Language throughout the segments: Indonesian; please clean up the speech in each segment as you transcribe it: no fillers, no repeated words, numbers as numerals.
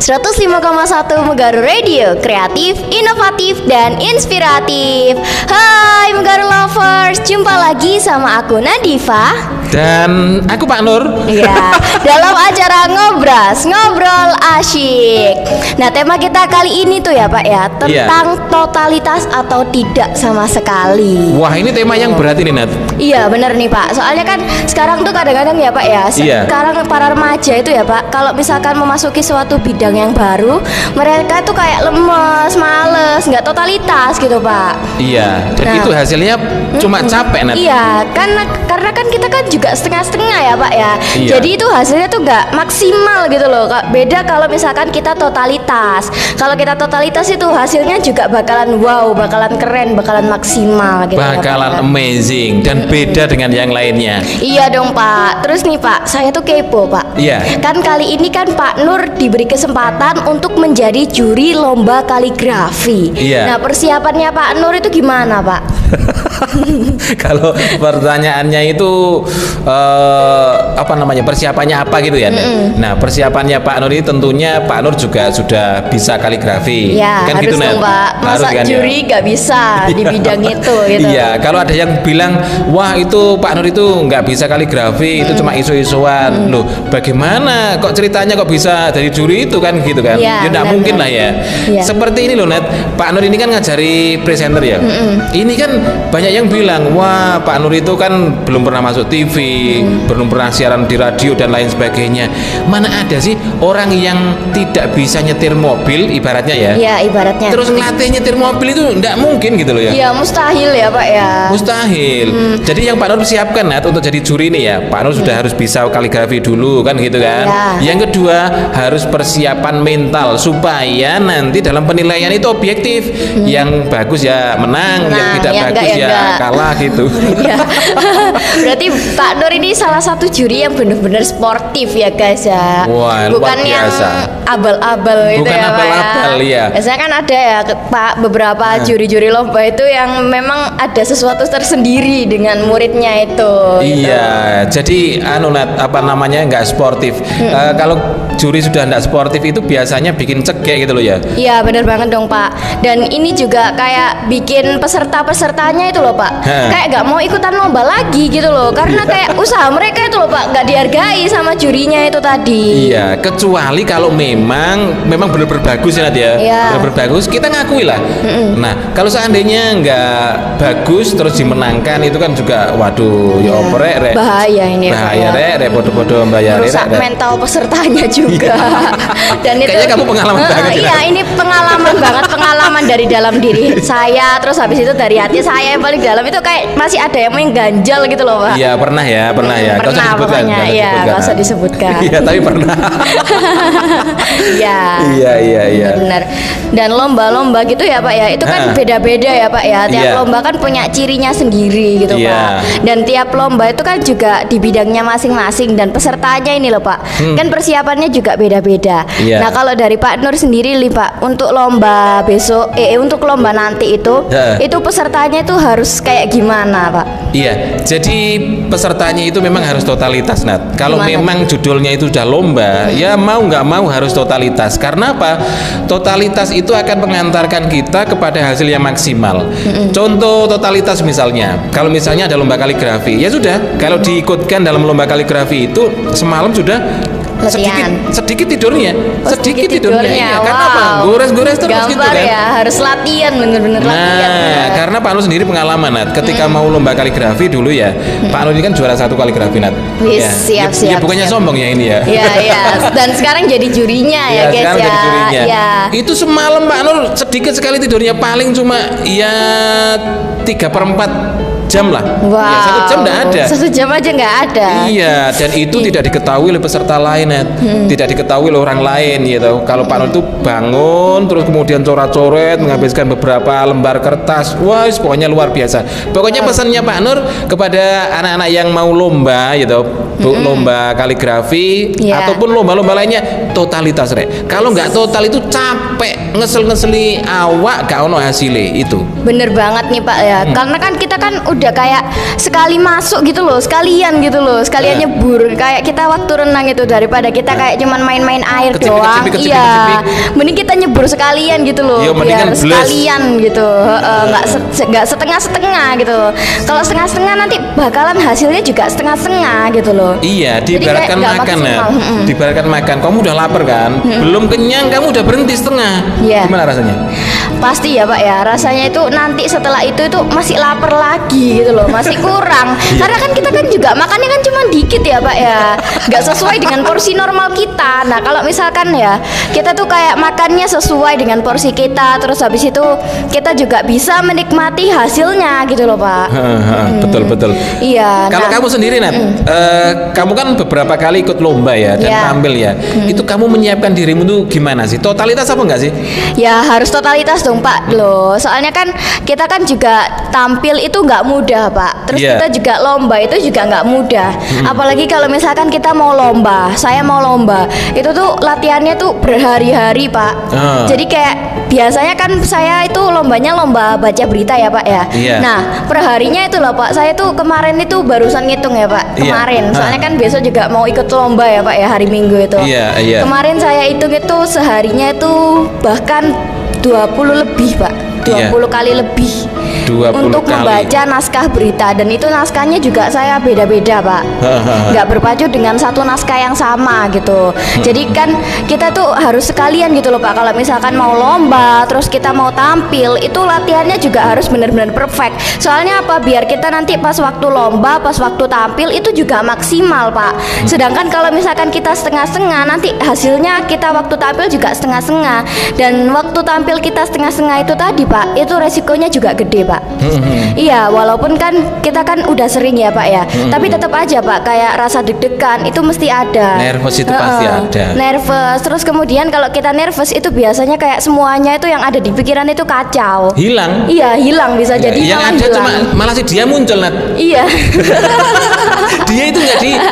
105,1 Megaru Radio, kreatif, inovatif, dan inspiratif. Hai Megaru Lovers, jumpa lagi sama aku Nadifa dan aku Pak Nur. Ya, dalam acara Ngobras, Ngobrol Asyik. Nah, tema kita kali ini tuh ya Pak ya, tentang totalitas atau tidak sama sekali. Wah, ini tema yang berat ini, Nat. Iya, bener nih Pak. Soalnya kan sekarang tuh kadang-kadang ya Pak ya, sekarang para remaja itu ya Pak, kalau misalkan memasuki suatu bidang yang baru, mereka tuh kayak lemes, males, nggak totalitas gitu Pak. Iya, dan itu hasilnya cuma capek, Nat. Iya, karena kan kita kan juga setengah-setengah ya Pak ya. Iya. Jadi itu hasilnya tuh nggak maksimal gitu loh. Beda kalau misalkan kita totalitas. Kalau kita totalitas itu hasilnya juga bakalan wow, bakalan keren, bakalan maksimal gitu. Bakalan amazing dan beda dengan yang lainnya. Iya dong Pak. Terus nih Pak, saya tuh kepo Pak. Iya. Kan kali ini kan Pak Nur diberi kesempatan untuk menjadi juri lomba kaligrafi. Iya. Nah, persiapannya Pak Nur itu gimana Pak? Kalau pertanyaannya itu apa namanya, persiapannya apa gitu ya? Nah, persiapannya Pak Nur ini tentunya Pak Nur juga sudah bisa kaligrafi. Ya, kan harus gitu, dong Pak. Masa kan, juri ya? nggak bisa di bidang itu gitu. Iya, kalau ada yang bilang, wah itu Pak Nur itu nggak bisa kaligrafi, itu cuma isu-isuan. Loh, bagaimana? Kok ceritanya kok bisa dari juri itu kan gitu kan? Ya, Ya nggak mungkin lah ya. Ya. Seperti ini loh, Net. Pak Nur ini kan ngajari presenter ya. Ini kan banyak yang bilang, wah Pak Nur itu kan belum pernah masuk TV, belum pernah siaran di radio dan lain sebagainya. Mana ada sih orang yang tidak bisa nyetir mobil, ibaratnya ya? Iya, ibaratnya. Terus ngelatih nyetir mobil itu nggak mungkin gitu loh ya? Iya, mustahil ya Pak ya. Mustahil. Jadi yang Pak Nur siapkan, Nat, untuk jadi juri ini ya, Pak Nur sudah harus bisa kaligrafi dulu kan gitu kan. Ya. Yang kedua, harus persiapan mental supaya nanti dalam penilaian itu objektif. Yang bagus ya menang, yang tidak yang bagus enggak, ya enggak. kalah gitu. Iya. Berarti Pak Nur ini salah satu juri yang benar-benar sportif ya guys ya. Wah, luar bukan yang biasa. abal-abal gitu Bukan ya Pak abal-abal, ya. iya. Biasanya kan ada ya Pak, beberapa juri-juri lomba itu yang memang ada sesuatu tersendiri dengan muridnya itu. Gitu. Iya, jadi Nat, apa namanya, nggak sportif. Kalau juri sudah nggak sportif itu biasanya bikin cekek gitu loh ya. Iya benar banget dong Pak. Dan ini juga kayak bikin peserta-pesertanya itu loh Pak, kayak nggak mau ikutan lomba lagi gitu loh, karena kayak usaha mereka itu loh Pak nggak dihargai sama jurinya itu tadi. Iya, kecuali kalau memang benar-benar bagus ya, Nadia. Iya. Benar-benar bagus, kita ngakui lah. Nah, kalau seandainya nggak bagus terus dimenangkan itu kan juga, waduh, ya oprek rek. Bahaya ini. Bahaya rek, bodoh-bodoh bayar rek. Merusak mental pesertanya juga. Dan itu Kayaknya kamu pengalaman banget ya. Iya, ini pengalaman banget, pengalaman dari dalam diri saya, terus habis itu dari hati saya yang paling dalam itu kayak masih ada yang mengganjal gitu loh Pak. Iya, pernah ya. Nggak usah Pernah disebutkan, pokoknya, iya, nggak usah disebutkan. Iya, tapi pernah. Iya. Iya. Benar. Dan lomba-lomba gitu ya Pak ya, itu kan beda-beda ya Pak ya. Tiap Iya. lomba kan punya cirinya sendiri gitu Iya. Pak. Dan tiap lomba itu kan juga di bidangnya masing-masing, dan pesertanya ini loh Pak, kan persiapannya juga beda-beda. Iya. Nah, kalau dari Pak Nur sendiri nih Pak, untuk lomba besok, untuk lomba nanti itu pesertanya itu harus kayak gimana Pak? Iya, jadi pesertanya itu memang harus totalitas, Nat. Kalau Gimana? memang judulnya itu sudah lomba, ya mau nggak mau harus totalitas. Karena apa? Totalitas itu akan mengantarkan kita kepada hasil yang maksimal. Contoh totalitas misalnya, kalau misalnya ada lomba kaligrafi, ya sudah, kalau diikutkan dalam lomba kaligrafi itu semalam sudah Latihan. sedikit tidurnya, Sedikit tidurnya. iya. Karena apa? Gores-gores terus Gampar gitu kan. ya, harus latihan, bener-bener latihan. Nah, karena Pak Nur sendiri pengalaman, Nat. Ketika mau lomba kaligrafi dulu ya, Pak Nur ini kan juara 1 kaligrafi, Nat. Wis, Ya, siap. bukannya sombong ya ini ya. Iya. Dan sekarang jadi jurinya ya guys sekarang ya. jadi jurinya. Iya. Itu semalam Pak Nur sedikit sekali tidurnya, paling cuma ya 3/4 jam lah. Wow. Ya, 1 jam enggak ada. 1 jam aja nggak ada. Iya, dan itu tidak diketahui oleh peserta lain, Nat. Tidak diketahui oleh orang lain gitu. Kalau Pak Nur itu bangun terus kemudian coret-coret, menghabiskan beberapa lembar kertas. Wah, pokoknya luar biasa. Pokoknya pesannya Pak Nur kepada anak-anak yang mau lomba gitu, lomba kaligrafi ataupun lomba-lomba lainnya, totalitas rek. Kalau nggak total itu capek, ngeseli awak, gak ono hasilnya itu. Bener banget nih Pak ya. Karena kan kita kan udah udah kayak sekali masuk gitu loh, sekalian nyebur. Kayak kita waktu renang itu daripada kita kayak cuman main-main air doang. Iya. Mending kita nyebur sekalian gitu loh. Biar sekalian gitu. Nggak setengah-setengah gitu. Kalau setengah-setengah nanti bakalan hasilnya juga setengah-setengah gitu loh. Iya, diibaratkan makan ya. Diibaratkan makan, kamu udah lapar kan? Belum kenyang kamu udah berhenti setengah. Gimana rasanya? Pasti ya Pak ya, rasanya itu nanti setelah itu masih lapar lagi gitu loh, masih kurang. Karena kan kita kan juga makannya kan cuma dikit ya Pak ya, nggak sesuai dengan porsi normal kita. Nah kalau misalkan ya kita tuh kayak makannya sesuai dengan porsi kita, terus habis itu kita juga bisa menikmati hasilnya gitu loh Pak. Betul. Iya. Kalau kamu sendiri Nat, kamu kan beberapa kali ikut lomba ya dan tampil ya. Itu kamu menyiapkan dirimu tuh gimana sih? Totalitas apa enggak sih? Ya harus totalitas dong Pak loh. Soalnya kan kita kan juga tampil itu nggak mudah Pak. Terus kita juga lomba itu juga nggak mudah. Apalagi kalau misalkan kita mau lomba, saya mau lomba, itu tuh latihannya tuh berhari-hari Pak. Jadi kayak biasanya kan saya itu lombanya lomba baca berita ya Pak ya. Nah perharinya itu loh Pak, saya tuh kemarin itu barusan ngitung ya Pak. Kemarin, soalnya kan besok juga mau ikut lomba ya Pak ya, hari Minggu itu. Kemarin saya hitung itu seharinya itu bahkan 20 lebih Pak, 20 kali lebih untuk membaca naskah berita. Dan itu naskahnya juga saya beda-beda Pak, nggak berpacu dengan satu naskah yang sama gitu. Jadi kan kita tuh harus sekalian gitu loh Pak. Kalau misalkan mau lomba terus kita mau tampil, itu latihannya juga harus benar-benar perfect. Soalnya apa? Biar kita nanti pas waktu lomba, pas waktu tampil itu juga maksimal Pak. Sedangkan kalau misalkan kita setengah-setengah, nanti hasilnya kita waktu tampil juga setengah-setengah. Dan waktu tampil kita setengah-setengah itu tadi Pak, itu resikonya juga gede Pak. Iya, walaupun kan kita kan udah sering ya Pak ya, tapi tetap aja Pak kayak rasa deg-degan itu mesti ada. Nervous itu pasti ada. Nervous. Terus kemudian kalau kita nervous itu biasanya kayak semuanya itu yang ada di pikiran itu kacau. Hilang. Iya, hilang bisa jadi. Yang ada cuma malah sih dia muncul Nat. Iya. Dia itu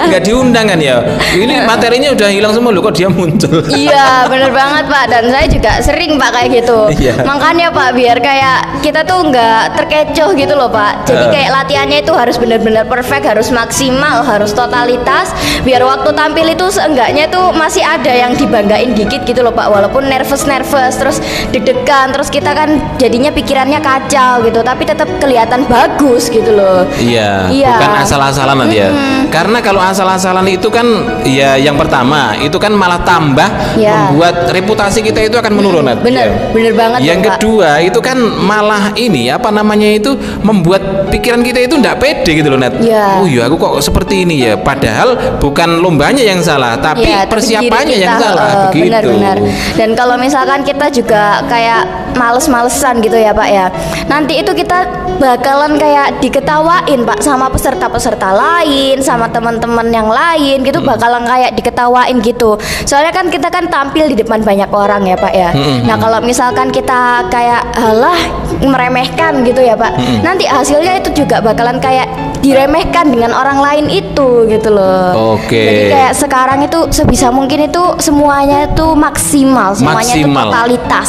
nggak diundang kan ya. Ini materinya udah hilang semua loh, kok dia muncul. Iya, bener banget Pak. Dan saya juga sering Pak kayak gitu. Makanya Pak biar kayak kita tuh nggak terkecoh gitu loh Pak. Jadi kayak latihannya itu harus benar-benar perfect, harus maksimal, harus totalitas. Biar waktu tampil itu seenggaknya tuh masih ada yang dibanggain dikit gitu loh Pak. Walaupun nervous terus deg-degan, terus kita kan jadinya pikirannya kacau gitu, tapi tetap kelihatan bagus gitu loh. Iya. Bukan asal-asalan nanti ya. Karena kalau asal-asalan itu kan ya yang pertama itu kan malah tambah membuat reputasi kita itu akan menurun. Bener banget. Yang kedua itu kan malah ini apa namanya itu membuat pikiran kita itu nggak pede gitu loh Nat. Oh iya aku kok seperti ini ya. Padahal bukan lombanya yang salah, tapi persiapannya yang salah. Begitu. Benar. Dan kalau misalkan kita juga kayak males-malesan gitu ya Pak ya, nanti itu kita bakalan kayak diketawain Pak sama peserta-peserta lain, sama teman-teman yang lain gitu, bakalan kayak diketawain gitu. Soalnya kan kita kan tampil di depan banyak orang ya Pak ya. Nah kalau misalkan kita kayak halah meremehkan gitu ya Pak, nanti hasilnya itu juga bakalan kayak diremehkan dengan orang lain itu gitu loh. Jadi kayak sekarang itu sebisa mungkin itu semuanya itu maksimal, semuanya itu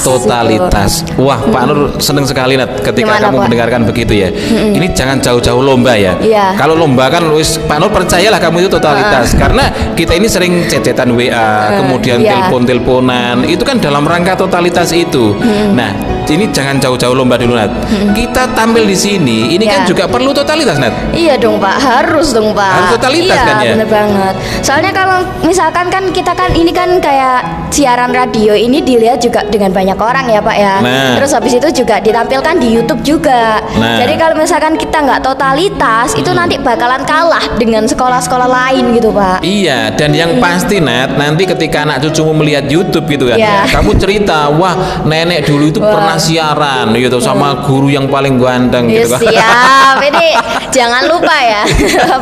totalitas. Gitu. Wah Pak Nur seneng sekali Nat ketika kamu mendengarkan begitu ya. Ini jangan jauh-jauh lomba ya. Kalau lomba kan Pak Nur percayalah kamu itu totalitas. Karena kita ini sering cecetan WA, kemudian telepon-teleponan, itu kan dalam rangka totalitas itu. Nah ini jangan jauh-jauh lomba dulu Nat. Kita tampil di sini, ini kan juga perlu totalitas Nat. Iya dong Pak, harus dong Pak. Harus totalitas kan ya. Bener banget. Soalnya kalau misalkan kan kita kan ini kan kayak siaran radio ini dilihat juga dengan banyak orang ya Pak ya. Terus habis itu juga ditampilkan di YouTube juga. Jadi kalau misalkan kita nggak totalitas, itu nanti bakalan kalah dengan sekolah-sekolah lain gitu Pak. Iya, dan yang pasti Nat, nanti ketika anak cucumu melihat YouTube gitu kan ya, kamu cerita, wah nenek dulu itu pernah siaran gitu sama guru yang paling ganteng gitu kan. Siap, ini jangan lupa ya.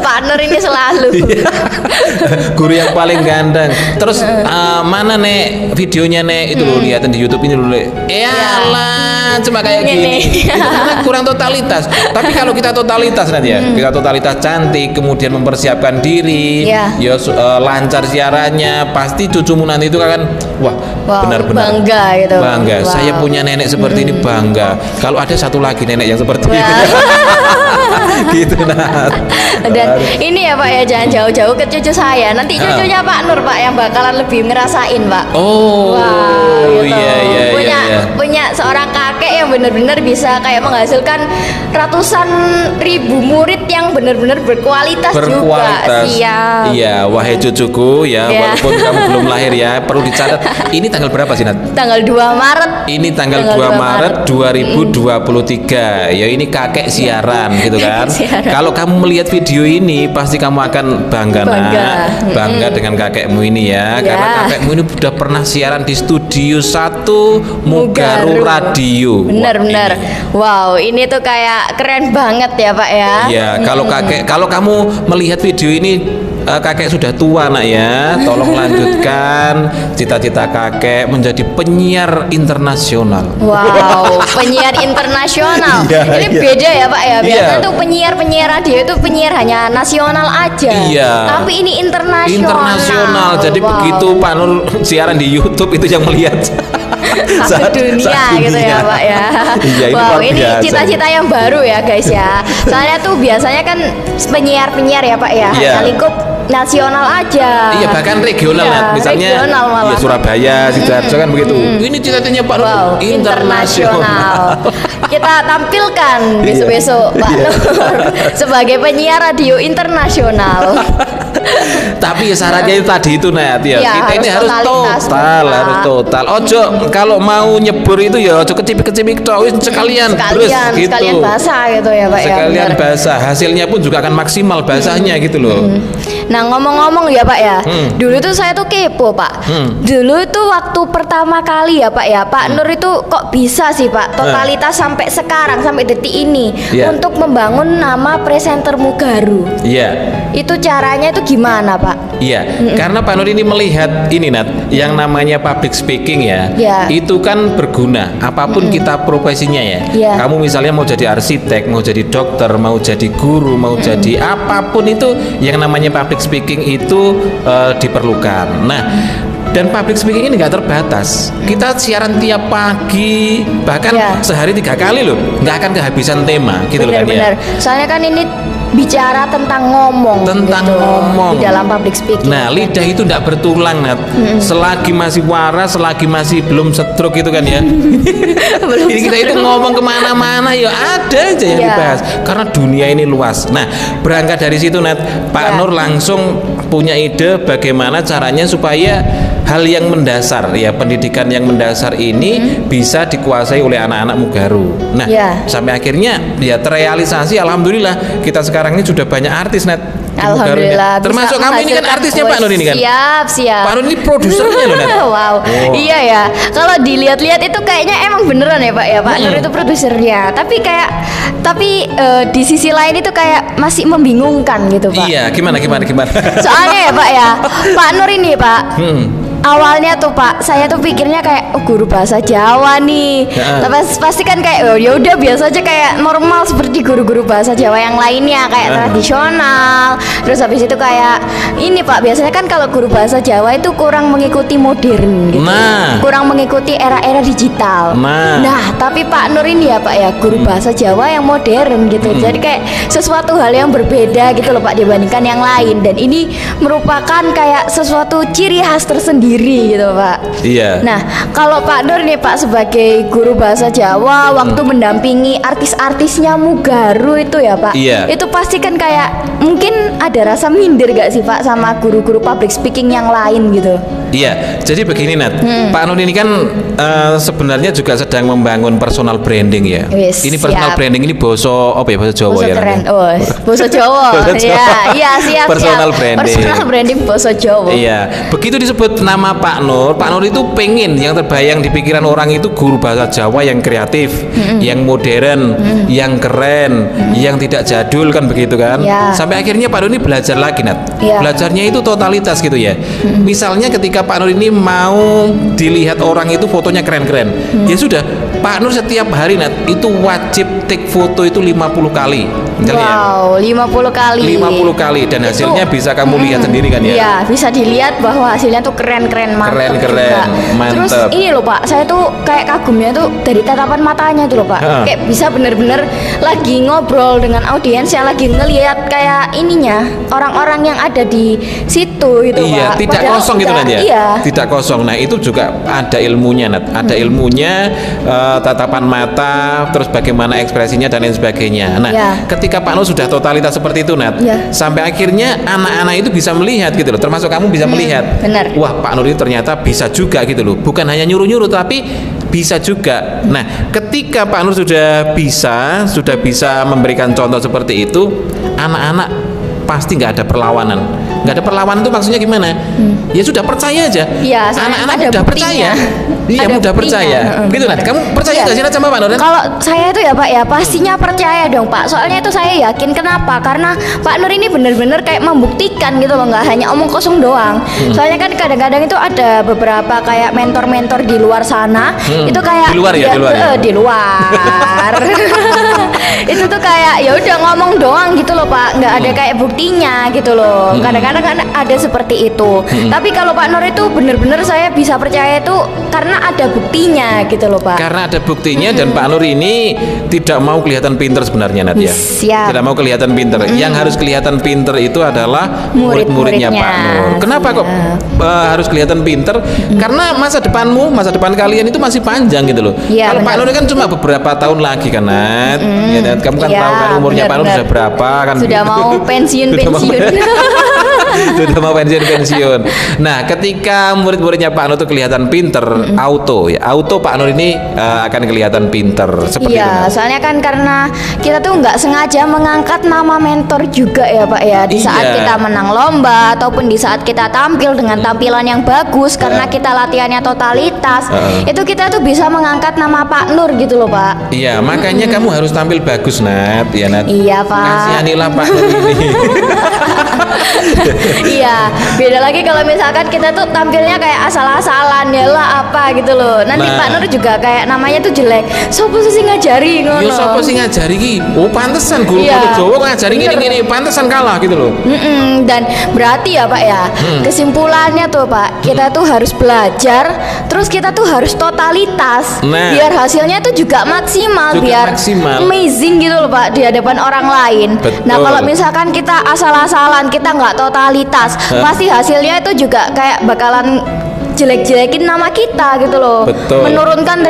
Pak Nur ini selalu. Guru yang paling ganteng. Terus mana nek videonya nek itu lo lihatin di YouTube ini lo. Eyalah, cuma kayak gini. Itu karena kurang totalitas. Tapi kalau kita totalitas nanti ya, kita totalitas cantik, kemudian mempersiapkan diri, ya lancar siarannya, pasti cucumu nanti itu akan wah benar-benar bangga gitu. Bangga. Saya punya nenek seperti ini, bangga. Kalau ada satu lagi nenek yang seperti ini. Gitu nah. Dan ini ya Pak ya, jangan jauh-jauh ke cucu saya. Nanti cucunya Pak Nur Pak yang bakalan lebih ngerasain Pak. Oh, wow, gitu. Iya. Punya seorang kakek yang benar-benar bisa kayak menghasilkan ratusan ribu murid yang benar-benar berkualitas juga. Iya, wahai cucuku ya, walaupun kamu belum lahir ya, perlu dicatat. Ini tanggal berapa sih Nat? Tanggal 2 Maret. Ini tanggal 2 Maret 2023. Ya ini kakek siaran gitu kan. Kalau kamu melihat video ini pasti kamu akan bangga. Bangga dengan kakekmu ini ya. Karena kakekmu ini sudah pernah siaran di Studio 1 Mugaru Radio. Benar. Wow, ini tuh kayak keren banget ya Pak ya. Iya, kalau kamu melihat video ini kakek sudah tua nak ya, tolong lanjutkan cita-cita kakek menjadi penyiar internasional. Wow, penyiar internasional. Ini beda ya Pak ya. Biasanya tuh penyiar radio itu penyiar hanya nasional aja. Tapi ini internasional. Jadi begitu Pak Nur siaran di YouTube itu yang melihat satu dunia gitu ya Pak ya. Wow, ini cita-cita yang baru ya guys ya. Soalnya tuh biasanya kan penyiar ya Pak ya, hanya lingkup nasional aja. Iya, bahkan regional ya. Misalnya ya Surabaya, Sidoarjo kan begitu. Ini cita-citanya Pak Nur internasional. Kita tampilkan besok-besok Pak Nur sebagai penyiar radio internasional. Tapi ya syaratnya itu tadi itu Nat ya. Kita ini harus total. Ojo kalau mau nyebur itu ya ojo kecipik-kecipik sekalian basah gitu ya Pak ya. Sekalian basah. Hasilnya pun juga akan maksimal basahnya gitu loh. Nah ngomong-ngomong ya Pak ya, dulu tuh saya tuh kepo Pak. Dulu tuh waktu pertama kali ya Pak ya, Pak Nur itu kok bisa sih Pak totalitas sampai sekarang, sampai detik ini untuk membangun nama presenter Mugaru. Itu caranya itu gimana Pak? Karena Pak Nur ini melihat ini Nat, yang namanya public speaking ya, itu kan berguna apapun kita profesinya ya. Kamu misalnya mau jadi arsitek, mau jadi dokter, mau jadi guru, mau jadi apapun itu yang namanya public speaking itu diperlukan. Nah, dan public speaking ini nggak terbatas. Kita siaran tiap pagi, bahkan sehari 3 kali loh, nggak akan kehabisan tema gitu loh kan ya. Soalnya kan ini bicara tentang ngomong di dalam public speaking. Nah, lidah itu tidak bertulang Nat. Selagi masih waras, selagi masih belum stroke itu kan ya. Jadi kita itu ngomong kemana-mana ya ada aja yang dibahas. Karena dunia ini luas. Nah, berangkat dari situ Nat, Pak Nur langsung punya ide bagaimana caranya supaya hal yang mendasar ya, pendidikan yang mendasar ini bisa dikuasai oleh anak-anak Mugaru. Nah, sampai akhirnya ya terrealisasi. Alhamdulillah kita sekarang ini sudah banyak artis Nat. Alhamdulillah. Termasuk kamu ini kan artisnya Pak Nur ini kan. Siap. Pak Nur ini produsernya loh Nat. Wow. Iya ya. Kalau dilihat-lihat itu kayaknya emang beneran ya Pak ya. Pak Nur itu produsernya. Tapi di sisi lain itu kayak masih membingungkan gitu Pak. Iya. Gimana? Soalnya ya Pak ya, Pak Nur ini Pak. Awalnya tuh Pak, saya tuh pikirnya kayak guru bahasa Jawa nih. Tapi pasti kan kayak ya udah biasa aja kayak normal seperti guru-guru bahasa Jawa yang lainnya kayak tradisional. Terus habis itu kayak ini Pak, biasanya kan kalau guru bahasa Jawa itu kurang mengikuti modern gitu. Kurang mengikuti era-era digital. Nah, tapi Pak Nur ini ya Pak ya, guru bahasa Jawa yang modern gitu. Jadi kayak sesuatu hal yang berbeda gitu loh Pak dibandingkan yang lain, dan ini merupakan kayak sesuatu ciri khas tersendiri gitu Pak. Nah, kalau Pak Nur nih Pak sebagai guru bahasa Jawa waktu mendampingi artis-artisnya Mugaru itu ya Pak, itu pasti kan kayak mungkin ada rasa minder gak sih Pak sama guru-guru public speaking yang lain gitu? Iya, jadi begini Nat, Pak Nur ini kan sebenarnya juga sedang membangun personal branding ya. Wis, ini personal siap. branding ini boso apa ya, bahasa Jawa Boso ya. keren. Nat? Oh, boso Jawa. Boso Jawa. Ya, iya siap. Personal branding. Personal branding boso Jawa. Iya, begitu disebut nama Pak Nur itu pengen yang terbayang di pikiran orang itu guru bahasa Jawa yang kreatif, yang modern, yang keren, yang tidak jadul kan begitu kan. Ya. Sampai akhirnya Pak Nur ini belajar lagi Nat. Ya. Belajarnya itu totalitas gitu ya. Misalnya ketika Pak Nur ini mau dilihat orang itu fotonya keren-keren, ya sudah Pak Nur setiap hari Nat itu wajib take foto itu 50 kali. Wow, 50 kali. 50 kali dan hasilnya bisa kamu lihat sendiri kan ya. Iya, bisa dilihat bahwa hasilnya tuh keren-keren, mantap. Keren-keren, juga. mantap. Terus ini loh Pak, saya tuh kayak kagumnya tuh dari tatapan matanya tuh loh Pak. Kayak bisa bener-bener lagi ngobrol dengan audiens yang lagi ngelihat kayak ininya orang-orang yang ada di situ gitu Iya, Pak. tidak Padahal kosong gitu enggak, kan ya. Iya. Tidak kosong. Nah, itu juga ada ilmunya Nat. Ada ilmunya, tatapan mata, terus bagaimana ekspresinya dan lain sebagainya. Nah, Iya. ketika Pak Nur sudah totalitas seperti itu Nat, Iya. sampai akhirnya anak-anak itu bisa melihat gitu loh. Termasuk kamu bisa melihat. benar. Wah, Pak Nur ini ternyata bisa juga gitu loh. Bukan hanya nyuruh-nyuruh tapi bisa juga. Nah, ketika Pak Nur sudah bisa memberikan contoh seperti itu, anak-anak pasti nggak ada perlawanan. Nggak ada perlawanan itu maksudnya gimana? Ya sudah percaya aja. Iya, soalnya anak-anak ada mudah buktinya. percaya. Iya, Ada mudah buktinya. percaya. Gitu Nat. Kamu percaya Iya. nggak sih Nat sama Pak Nur? Kalau saya itu ya Pak ya pastinya percaya dong Pak. Soalnya itu saya yakin kenapa? Karena Pak Nur ini benar-benar kayak membuktikan gitu loh, nggak hanya omong kosong doang. Soalnya kan kadang-kadang itu ada beberapa kayak mentor-mentor di luar sana itu kayak Di luar ya, di luar ya? Di luar. Itu tuh kayak ya udah ngomong doang gitu loh Pak, nggak ada kayak buktinya gitu loh. Kadang-kadang kan ada seperti itu. Tapi kalau Pak Nur itu benar-benar saya bisa percaya itu karena ada buktinya gitu loh Pak. Karena ada buktinya dan Pak Nur ini tidak mau kelihatan pinter sebenarnya Nat ya. Siap. Tidak mau kelihatan pinter. Yang harus kelihatan pinter itu adalah murid-muridnya Pak Nur. Kenapa kok harus kelihatan pinter? Karena masa depan kalian itu masih panjang gitu loh. Iya, Kalau Pak benar. Nur kan cuma beberapa tahun lagi kan Nat. Ya, dan kamu kan Iya, tahu kan umurnya Pak Nur benar-benar. sudah berapa kan? Sudah mau pensiun. Sudah mau pensiun. Nah, ketika murid-muridnya Pak Nur itu kelihatan pinter, auto Pak Nur ini akan kelihatan pinter seperti itu. Iya, Nat. soalnya kan karena kita tuh nggak sengaja mengangkat nama mentor juga ya Pak ya. Di saat Iya. kita menang lomba ataupun di saat kita tampil dengan tampilan yang bagus karena kita latihannya totalitas, itu kita tuh bisa mengangkat nama Pak Nur gitu loh Pak. Iya, makanya kamu harus tampil bagus Nat, ya Nat. Iya Pak. Kasihanilah Pak Nur ini. Iya, beda lagi kalau misalkan kita tuh tampilnya kayak asal-asalan ya lah apa gitu loh. Nanti Nah. Pak Nur juga kayak namanya tuh jelek. Sopo sih ngajari ngono. Yo sapa sing ngajari ki? Oh, pantesan guru Iya. Jawa ngajari Bener. gini-gini, pantesan kalah gitu loh. Dan berarti ya Pak ya, kesimpulannya tuh Pak, kita tuh harus belajar, terus kita tuh harus totalitas, Nah. biar hasilnya tuh juga maksimal, Juga biar maksimal. amazing gitu loh Pak di hadapan orang lain. Betul. Nah kalau misalkan kita asal-asalan, kita nggak totalitas, pasti hasilnya itu juga kayak bakalan jelek-jelekin nama kita gitu loh. Betul. Menurunkan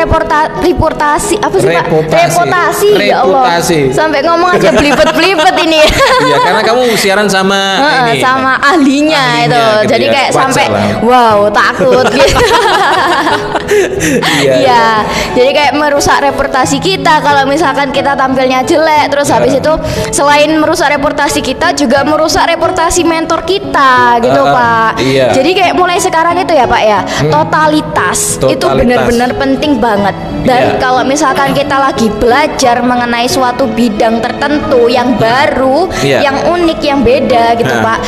reputasi apa sih Pak? Reputasi. Ya Allah. Reputasi. Sampai ngomong aja belibet-belibet ini. Iya, karena kamu siaran sama ini. Sama ahlinya itu. gitu Jadi ya. kayak Wajar sampai lah. wow, takut gitu. Iya. Iya. Jadi kayak merusak reputasi kita kalau misalkan kita tampilnya jelek. Terus habis itu selain merusak reputasi kita juga merusak reputasi mentor kita gitu, Pak. iya. Jadi kayak mulai sekarang itu ya, Pak ya. Totalitas. Itu Totalitas. benar-benar penting banget. Dan Iya. kalau misalkan kita lagi belajar mengenai suatu bidang tertentu yang baru, Iya. yang unik, yang beda gitu, Nah. Pak.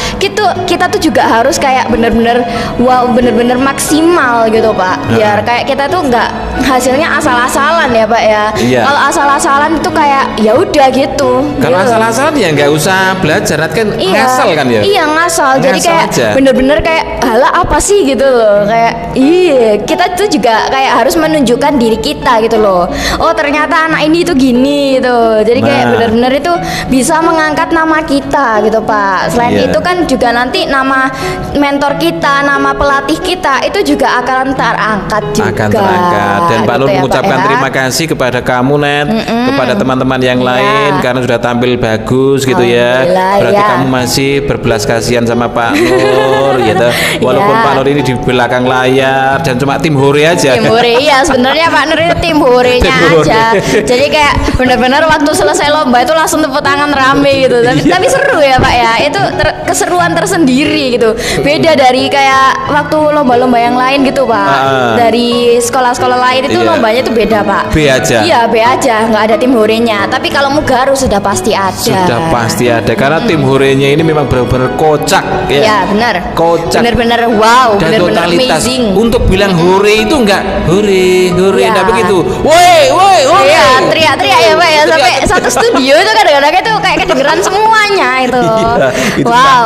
Kita tuh juga harus kayak benar-benar wow, benar-benar maksimal gitu, Pak. Biar kayak kita tuh nggak hasilnya asal-asalan ya, Pak ya. Iya. Kalau asal-asalan itu kayak ya udah gitu. Kalau gitu. asal-asalan ya nggak usah belajar, Nat, kan Iya, ngasal kan ya. Iya ngasal. Jadi Ngasal kayak aja. bener-bener kayak hala apa sih gitu loh. Kayak iya kita tuh juga kayak harus menunjukkan diri kita gitu loh. Oh ternyata anak ini tuh gini gitu. Jadi kayak Nah. bener-bener itu bisa mengangkat nama kita gitu Pak. Selain Iya. itu kan juga nanti nama mentor kita, nama pelatih kita itu juga akan terangkat juga. Akan terangkat dan Pak Nur Gitu ya, mengucapkan ya. terima kasih kepada kamu Net, kepada teman-teman yang Iya. lain karena sudah tampil bagus gitu ya. Alhamdulillah, Berarti ya. kamu masih berbelas kasihan sama Pak Nur gitu. Walaupun Iya. Pak Nur ini di belakang layar dan cuma tim hore aja. Tim hore, iya sebenarnya Pak Nur itu tim horenya aja. Jadi kayak benar-benar waktu selesai lomba itu langsung tepuk tangan rame gitu. Tapi seru ya Pak ya. Itu keseruan tersendiri gitu. Beda dari kayak waktu lomba-lomba yang lain gitu Pak. Dari sekolah-sekolah lain itu lombanya tuh beda Pak. B aja. Iya B aja, nggak ada tim horenya. Tapi kalau Mugaru sudah pasti ada. Sudah pasti ada karena tim horenya ini memang benar-benar kocak ya. Ya benar. Kocak. Benar-benar wow, dan benar-benar totalitas. amazing. Untuk bilang hore itu enggak hore, Ya. enggak begitu. Woi, hore. Iya, teriak-teriak ya Pak ya sampai satu studio itu kadang-kadang itu kayak kedengeran semuanya itu. Iya, itu wow.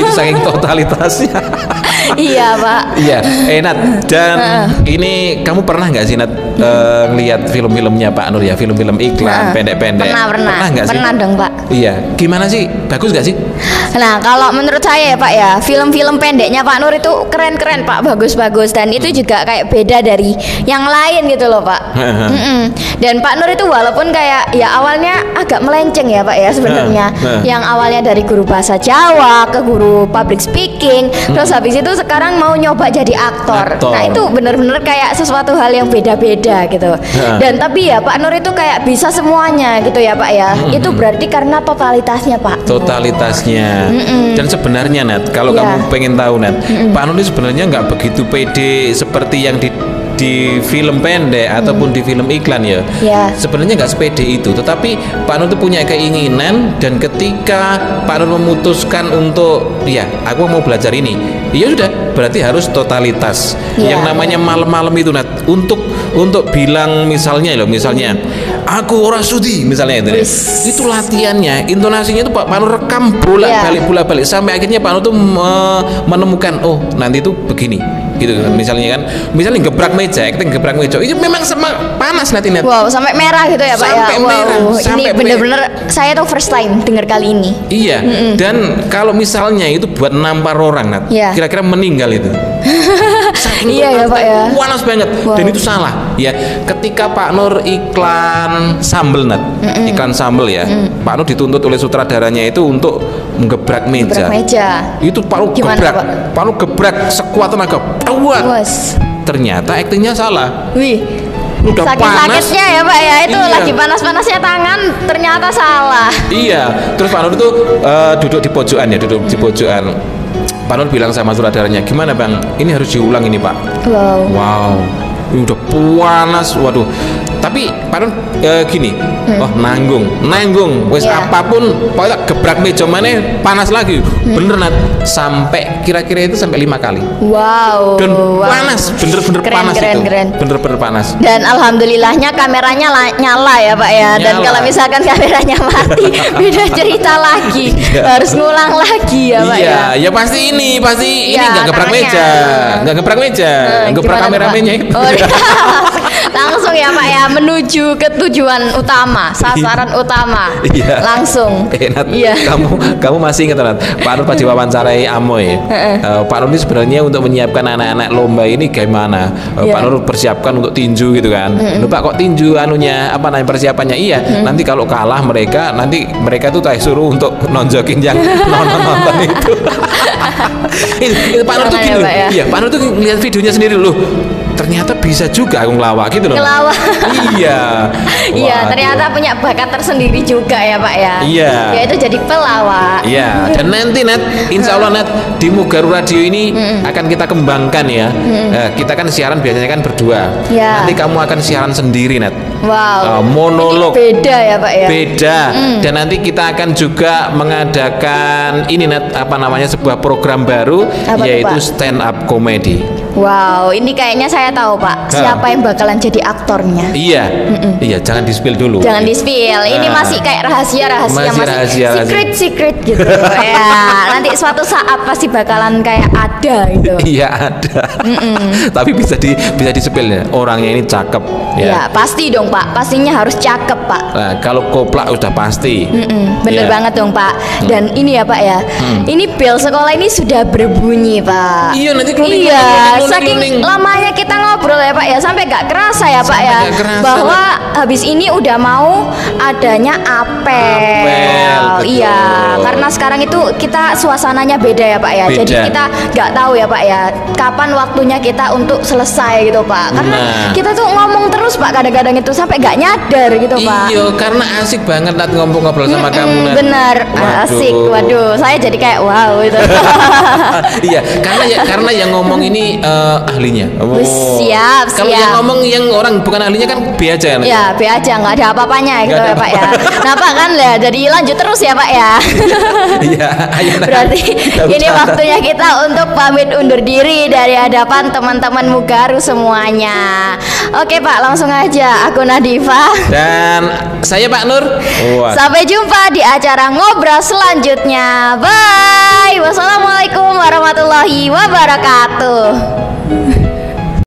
Itu saking totalitasnya. Iya Pak. Iya, Nat. Dan ini kamu pernah nggak sih Nat ngelihat film-filmnya Pak Nur ya, film-film iklan pendek-pendek? Pernah nggak sih? Pernah dong Pak. Iya, gimana sih? Bagus nggak sih? Nah kalau menurut saya ya Pak ya, film-film pendeknya Pak Nur itu keren-keren Pak, bagus-bagus dan itu juga kayak beda dari yang lain gitu loh Pak. Dan Pak Nur itu walaupun kayak ya awalnya agak melenceng ya Pak ya sebenarnya, yang awalnya dari guru bahasa Jawa ke guru public speaking, terus habis itu sekarang mau nyoba jadi aktor. Nah itu bener-bener kayak sesuatu hal yang beda-beda gitu. Dan tapi ya Pak Nur itu kayak bisa semuanya gitu ya Pak ya. Itu berarti karena totalitasnya Pak. Totalitasnya. Dan sebenarnya Nat, kalau kamu pengen tahu Nat, Pak Nur ini sebenarnya nggak begitu pede seperti yang di film pendek ataupun di film iklan ya. Sebenarnya nggak sepede itu, tetapi Pak Nur itu punya keinginan dan ketika Pak Nur memutuskan untuk ya aku mau belajar ini, ya sudah berarti harus totalitas. Yang namanya malam-malam itu Nat, untuk bilang misalnya aku ora sudi misalnya itu latihannya, intonasinya itu Pak Nur rekam bolak-balik sampai akhirnya Pak Nur tuh menemukan oh nanti itu begini gitu kan. Misalnya gebrak meja, kita gebrak meja itu memang panas nanti Net. Wow, sampai merah gitu ya Pak ya. Sampai merah. Ini bener-bener saya tuh first time dengar kali ini. Iya. Dan kalau misalnya itu buat nampar orang Nat, kira-kira meninggal itu. Iya ya Pak ya. Panas banget. Dan itu salah. Ya, ketika Pak Nur iklan sambel Nat, iklan sambel ya, Pak Nur dituntut oleh sutradaranya itu untuk menggebrak meja. Itu Pak Nur gebrak. Pak Nur gebrak sekuat tenaga. Ternyata aktingnya salah. Wih. Udah panas. Sakitnya ya Pak ya, itu lagi panas-panasnya tangan ternyata salah. Iya. Terus Pak Nur itu duduk di pojokan ya, Pak Nur bilang sama sutradaranya, gimana Bang? Ini harus diulang ini Pak. Wow. Ini udah panas, waduh. Tapi Pak Nur gini, nanggung, wes apapun, pokoknya gebrak meja mana panas lagi, bener Nat, sampai kira-kira itu sampai 5 kali. Wow. Dan panas, bener-bener panas itu, bener-bener panas. Dan alhamdulillahnya kameranya nyala ya Pak ya. Dan kalau misalkan kameranya mati, beda cerita lagi, harus ngulang lagi ya Pak ya. Ya pasti ini nggak gebrak meja, gebrak kameramennya itu. Langsung ya Pak ya, menuju ke tujuan utama, sasaran utama. Langsung. Kamu masih ingat Nat, Pak Nur pas diwawancarai Amoy. Pak Nur ini sebenarnya untuk menyiapkan anak-anak lomba ini gimana? Pak Nur persiapkan untuk tinju gitu kan. Loh Pak, kok tinju anunya apa namanya persiapannya? Nanti kalau kalah mereka tuh saya suruh untuk nonjokin yang nonton itu. Itu Pak Nur tuh gitu. Pak Nur tuh lihat videonya sendiri loh. Ternyata bisa juga aku ngelawak gitu loh. Iya, ternyata punya bakat tersendiri juga ya Pak ya. Ya itu jadi pelawak. Iya, dan nanti Nat, insya Allah Nat, di Mugaru Radio ini akan kita kembangkan ya. Kita kan siaran biasanya kan berdua. Nanti kamu akan siaran sendiri Nat. Wow. Monolog. Ini beda ya Pak ya. Beda. Dan nanti kita akan juga mengadakan ini Nat, apa namanya, sebuah program baru, yaitu stand up comedy. Wow, ini kayaknya saya tahu Pak, siapa yang bakalan jadi aktornya. Iya, jangan di-spill dulu. Jangan di-spill. Ini masih kayak rahasia, masih secret gitu. Ya, nanti suatu saat pasti bakalan kayak ada gitu. Iya, ada. Tapi bisa di-spill ya. Orangnya ini cakep ya. Ya, pasti dong Pak. Pastinya harus cakep Pak. Nah, kalau koplak udah pasti. Bener banget dong Pak. Dan ini ya Pak ya. Ini bel sekolah ini sudah berbunyi Pak. Iya, nanti closing. saking lamanya kita ngobrol ya Pak ya, sampai gak kerasa ya Pak ya, bahwa habis ini udah mau adanya apel. Iya, karena sekarang itu kita suasananya beda ya Pak ya. Jadi kita gak tahu ya Pak ya kapan waktunya kita untuk selesai gitu Pak. Karena kita tuh ngomong terus Pak kadang-kadang itu sampai gak nyadar gitu Pak. Iya, karena asik banget Nat ngobrol sama kamu Nat. Bener, asik. Waduh, saya jadi kayak wow gitu. Iya, karena yang ngomong ini ahlinya. Siap. Kalau yang ngomong yang orang bukan ahlinya kan B aja. Ya, B aja, nggak ada apa-apanya gitu ya Pak ya. Nah Pak kan ya, jadi lanjut terus ya Pak ya. Iya, berarti ini waktunya kita untuk pamit undur diri dari hadapan teman-teman Mugaru semuanya. Oke Pak, langsung aja. Aku Nadifa dan saya Pak Nur. Sampai jumpa di acara ngobrol selanjutnya. Bye. Wassalamualaikum warahmatullahi wabarakatuh.